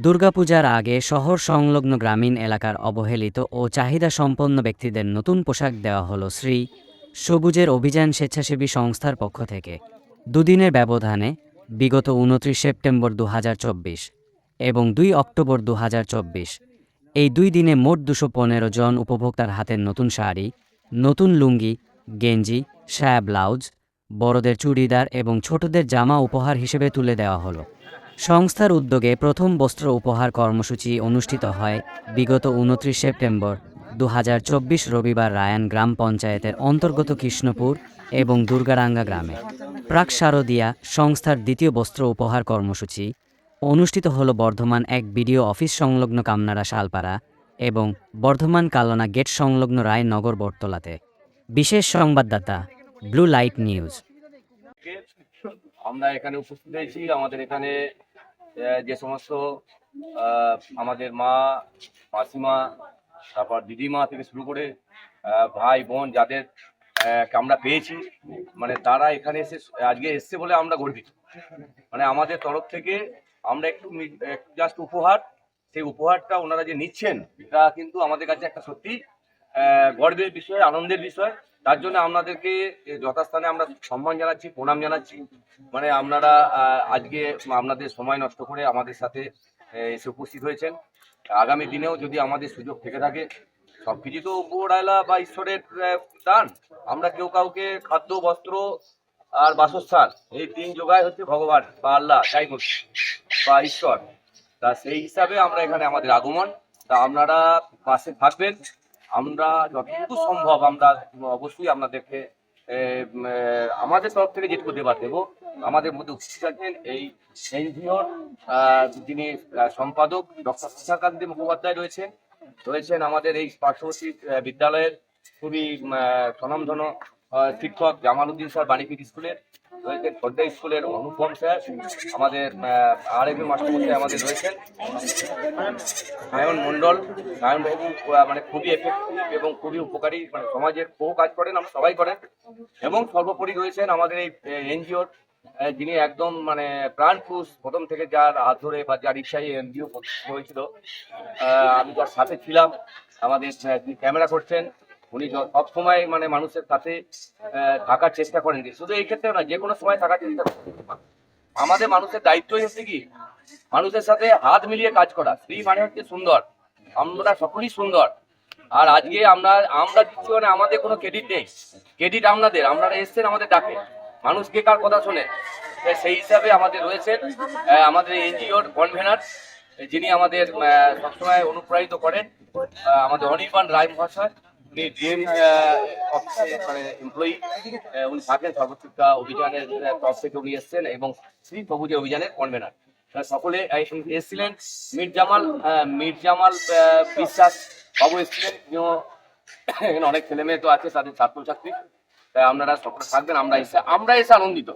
দুর্গাপূজার আগে শহর সংলগ্ন গ্রামীণ এলাকার অবহেলিত ও চাহিদা সম্পন্ন ব্যক্তিদের নতুন পোশাক দেওয়া হলো শ্রী সবুজের অভিযান স্বেচ্ছাসেবী সংস্থার পক্ষ থেকে। দুদিনের ব্যবধানে বিগত ২৯ সেপ্টেম্বর ২০২৪ এবং ২ অক্টোবর ২০২৪ এই ২ দিনে মোট ২১৫ জন উপভোক্তার হাতের নতুন শাড়ি, নতুন লুঙ্গি, গেঞ্জি, সায়া ব্লাউজ, বড়দের চুড়িদার এবং ছোটদের জামা উপহার হিসেবে তুলে দেওয়া হলো। সংস্থার উদ্যোগে প্রথম বস্ত্র উপহার কর্মসূচি অনুষ্ঠিত হয় বিগত ২৯ সেপ্টেম্বর ২০২৪ রবিবার রায়ান গ্রাম পঞ্চায়েতের অন্তর্গত কৃষ্ণপুর এবং দুর্গারাঙ্গা গ্রামে। প্রাক শারদীয়া সংস্থার দ্বিতীয় বস্ত্র উপহার কর্মসূচি অনুষ্ঠিত হল বর্ধমান ১ বিডিও অফিস সংলগ্ন কামনাড়া শালপাড়া এবং বর্ধমান কালনা গেট সংলগ্ন রায়নগর বটতলাতে। বিশেষ সংবাদদাতা, ব্লু লাইট নিউজ। আমরা এখানে উপস্থিত হয়েছি। আমাদের এখানে যে সমস্ত আমাদের মা, মাসিমা, তারপর দিদিমা থেকে শুরু করে ভাই বোন যাদের আমরা পেয়েছি, মানে তারা এখানে এসে আজকে এসছে বলে আমরা গর্বিত। মানে আমাদের তরফ থেকে আমরা একটু জাস্ট উপহার, সেই উপহারটা ওনারা যে নিচ্ছেন এটা কিন্তু আমাদের কাছে একটা সত্যি গর্বের বিষয়, আনন্দের বিষয়। তার জন্য আপনাদেরকে যথাস্থানে আমরা সম্মান জানাচ্ছি, প্রণাম জানাচ্ছি। মানে আপনারা আজকে আপনাদের সময় নষ্ট করে আমাদের সাথে এসে উপস্থিত হয়েছেন। আগামী দিনেও যদি আমাদের সুযোগ থেকে থাকে, সবকিছু তো উপরওয়ালা বা ঈশ্বরের দান। আমরা কেউ কাউকে খাদ্য, বস্ত্র আর বাসস্থান এই ৩ যোগায় হচ্ছে ভগবান বা আল্লাহ, যাই বলি, বা ঈশ্বর। তা সেই হিসাবে আমরা এখানে আমাদের আগমন। তা আপনারা পাশে থাকবেন। আমরা যতটুকু সম্ভব আমরা অবশ্যই আপনাদেরকে আমাদের তরফ থেকে যেটুকু দেবার দেবো। আমাদের মধ্যে উপস্থিত আছেন এই এনজিওর যিনি সম্পাদক ডক্টর সুশাকান্তি মুখোপাধ্যায় রয়েছেন আমাদের এই পার্শ্ববর্তী বিদ্যালয়ের খুবই স্বনামধন্য শিক্ষক জামালউদ্দিন স্যার বাণীপীঠ স্কুলের রয়েছেন, খোর্ধা স্কুলের অনুপম স্যার, আমাদের আরেকজন মাস্টারমশাই আমাদের রয়েছেন সায়ন মণ্ডল। সায়নবাবু মানে খুবই এফেক্টিভ এবং খুবই উপকারী, মানে সমাজের বহু কাজ করেন, আমরা সবাই করেন। এবং সর্বোপরি রয়েছেন আমাদের এই এনজিওর যিনি একদম মানে প্রাণ পুরুষ, প্রথম থেকে যার হাত ধরে বা যার ইচ্ছায় এনজিও হয়েছিল, আমি যার সাথে ছিলাম। আমাদের ক্যামেরা করছেন, উনি সবসময় মানে মানুষের সাথে থাকার চেষ্টা করেন। শুধু এই ক্ষেত্রে না, যে কোনো সময় থাকার চেষ্টা করেন। আমাদের মানুষের দায়িত্বই হচ্ছে কি মানুষের সাথে হাত মিলিয়ে কাজ করা। স্ত্রী মানে হচ্ছে সুন্দর, আমরা সকলেই সুন্দর। আর আজকে আমরা দিচ্ছি, মানে আমাদের কোনো ক্রেডিট নেই, ক্রেডিট আপনাদের। আপনারা এসছেন আমাদের ডাকে, মানুষ কে কার কথা শোনে। সেই হিসাবে আমাদের রয়েছেন আমাদের এনজিওর কনভেনার, যিনি আমাদের সবসময় অনুপ্রাণিত করেন, আমাদের অনির্বাণ রায় মহাশয়। উনি ডিএম অফিসে মানে এমপ্লয়ি, উনি থাকেন সর্বশিক্ষা অভিযানের তরফ থেকে উনি এসছেন এবং শ্রী সবুজ অভিযানের কনভেনার। সকলে এসছিলেন। মির্জামাল বিশ্বাস বাবু এসছিলেন। এখানে অনেক ছেলে মেয়ে তো আছে, তাদের ছাত্রছাত্রী। তাই আপনারা সকলে থাকবেন। আমরা এসে আনন্দিত।